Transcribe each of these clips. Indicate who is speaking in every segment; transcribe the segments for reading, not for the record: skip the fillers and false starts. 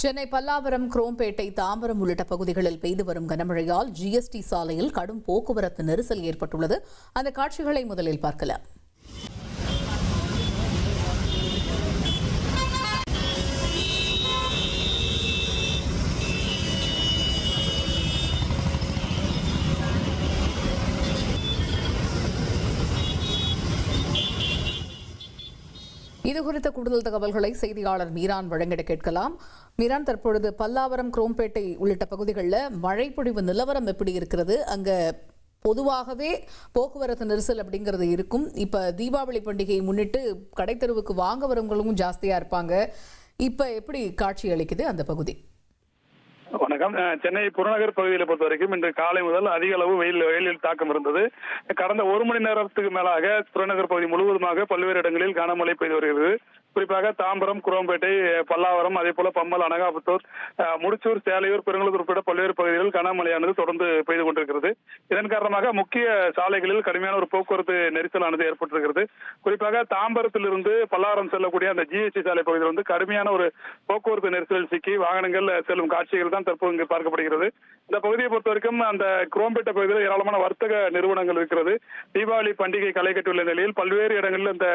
Speaker 1: சென்னை பல்லாவரம், குரோம்பேட்டை, தாம்பரம் உள்ளிட்ட பகுதிகளில் பெய்து வரும் கனமழையால் ஜிஎஸ்டி சாலையில் கடும் போக்குவரத்து நெரிசல் ஏற்பட்டுள்ளது. அந்த காட்சிகளை முதலில் பார்க்கலாம். இதுகுறித்த கூடுதல் தகவல்களை செய்தியாளர் மீரான் வழங்கிட கேட்கலாம். மீரான், தற்பொழுது பல்லாவரம், குரோம்பேட்டை உள்ளிட்ட பகுதிகளில் மழை பொழிவு நிலவரம் எப்படி இருக்கிறது? அங்க பொதுவாகவே போக்குவரத்து நெரிசல் அப்படிங்கிறது இருக்கும். இப்ப தீபாவளி பண்டிகையை முன்னிட்டு கடைத்தெருவுக்கு வாங்க வரவங்களும் ஜாஸ்தியா இருப்பாங்க. இப்ப எப்படி காட்சி அளிக்குது அந்த பகுதி?
Speaker 2: வணக்கம். சென்னை புறநகர் பகுதியில் பொறுத்த வரைக்கும் இன்று காலை முதல் அதிக அளவு வெயிலில் தாக்கம் இருந்தது. கடந்த ஒரு மணி நேரத்துக்கு மேலாக புறநகர் பகுதி முழுவதுமாக பல்வேறு இடங்களில் கனமழை பெய்து வருகிறது. குறிப்பாக தாம்பரம், குரோம்பேட்டை, பல்லாவரம், அதே போல பம்மல், அனகாபுத்தூர், முடிச்சூர், சேலையூர், பெருங்களூர் உட்பட பல்வேறு பகுதிகளில் கனமழையானது தொடர்ந்து பெய்து கொண்டிருக்கிறது. இதன் காரணமாக முக்கிய சாலைகளில் கடுமையான ஒரு போக்குவரத்து நெரிசலானது ஏற்பட்டிருக்கிறது. குறிப்பாக தாம்பரத்திலிருந்து பல்லாவரம் செல்லக்கூடிய அந்த ஜிஎஸ்டி சாலை பகுதியில் வந்து கடுமையான ஒரு போக்குவரத்து நெரிசலில் சிக்கி வாகனங்கள் செல்லும் காட்சிகள் தான் தற்போது இங்கு பார்க்கப்படுகிறது. இந்த பகுதியை பொறுத்த வரைக்கும் அந்த குரோம்பேட்டை பகுதியில் ஏராளமான வர்த்தக நிறுவனங்கள் இருக்கிறது. தீபாவளி பண்டிகை களை கட்டியுள்ள நிலையில் பல்வேறு இடங்களில் இந்த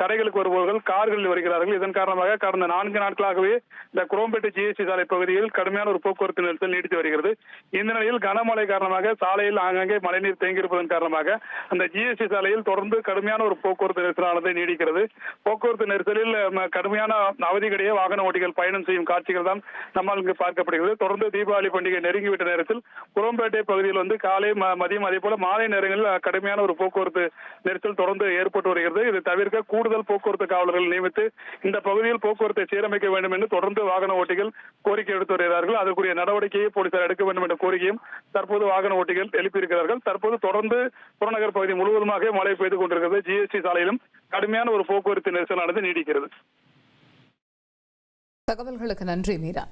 Speaker 2: கடைகளுக்கு வருபவர்கள் கார்களில் வருகிறார்கள். இதன் காரணமாக கடந்த 4 நாட்களாகவே இந்த குரோம்பேட்டை ஜிஎஸ்டி சாலை பகுதியில் கடுமையான ஒரு போக்குவரத்து நெரிசல் நீடித்து வருகிறது. இந்த நிலையில் கனமழை காரணமாக சாலையில் ஆங்காங்கே மழைநீர் தேங்கியிருப்பதன் காரணமாக அந்த ஜிஎஸ்டி சாலையில் தொடர்ந்து கடுமையான ஒரு போக்குவரத்து நெரிசலானது நீடிக்கிறது. போக்குவரத்து நெரிசலில் கடுமையான அவதிகளிடையே வாகன ஓட்டிகள் பயணம் செய்யும் காட்சிகள் தான் நம்மால் இங்கு பார்க்கப்படுகிறது. தொடர்ந்து தீபாவளி பண்டிகை நெருங்கிவிட்ட நேரத்தில் குரோம்பேட்டை பகுதியில் வந்து காலை, மதியம், அதே போல மாலை நேரங்களில் கடுமையான ஒரு போக்குவரத்து நெரிசல் தொடர்ந்து ஏற்பட்டு வருகிறது. இது தவிர்க்க கூடுதல் போக்குவரத்து காவலர்கள் நியமித்து இந்த பகுதியில் போக்குவரத்தை சீரமைக்க வேண்டும் என்று தொடர்ந்து வாகன ஓட்டிகள் கோரிக்கை எடுத்து வருகிறார்கள். அதற்குரிய நடவடிக்கையை போலீசார் எடுக்க வேண்டும் என்ற கோரிக்கையும் தற்போது வாகன ஓட்டிகள் எழுப்பியிருக்கிறார்கள். தற்போது தொடர்ந்து புறநகர் பகுதி முழுவதுமாக மழை பெய்து கொண்டிருக்கிறது. ஜிஎஸ்டி சாலையிலும் கடுமையான ஒரு போக்குவரத்து நெரிசலானது நீடிக்கிறது.
Speaker 1: தகவல்களுக்கு நன்றி மீரா.